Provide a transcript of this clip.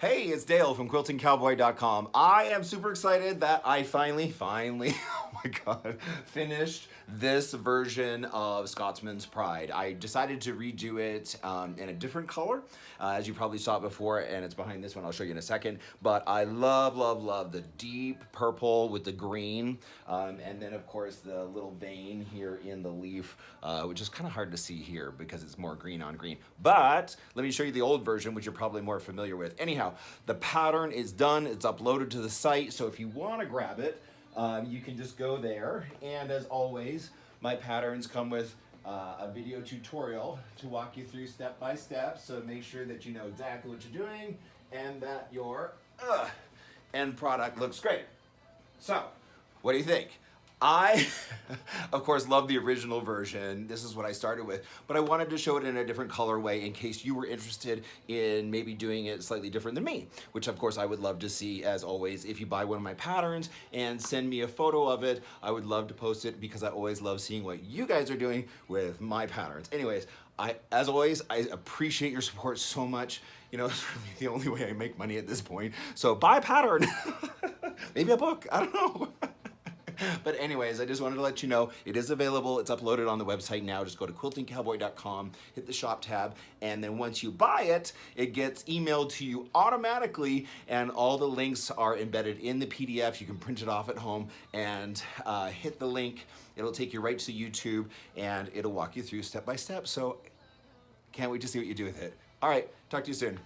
Hey, it's Dale from QuiltingCowboy.com. I am super excited that I finally, oh my God, finished this version of Scotsman's Pride. I decided to redo it in a different color, as you probably saw it before, and it's behind this one. I'll show you in a second. But I love the deep purple with the green, and then of course the little vein here in the leaf, which is kind of hard to see here because it's more green on green. But let me show you the old version, which you're probably more familiar with. Anyhow, the pattern is done, it's uploaded to the site, so if you want to grab it, you can just go there. And as always, my patterns come with a video tutorial to walk you through step by step, so make sure that you know exactly what you're doing and that your end product looks great. So, what do you think? I, of course, love the original version. This is what I started with, but I wanted to show it in a different colorway in case you were interested in maybe doing it slightly different than me, which of course I would love to see. As always, if you buy one of my patterns and send me a photo of it, I would love to post it because I always love seeing what you guys are doing with my patterns. Anyways, as always, I appreciate your support so much. You know, it's really the only way I make money at this point. So buy a pattern, maybe a book, I don't know. But anyways, I just wanted to let you know it is available. It's uploaded on the website now. Just go to quiltingcowboy.com, hit the shop tab, and then once you buy it, it gets emailed to you automatically, and all the links are embedded in the PDF. You can print it off at home and hit the link. It'll take you right to YouTube, and it'll walk you through step by step. So can't wait to see what you do with it. All right, talk to you soon.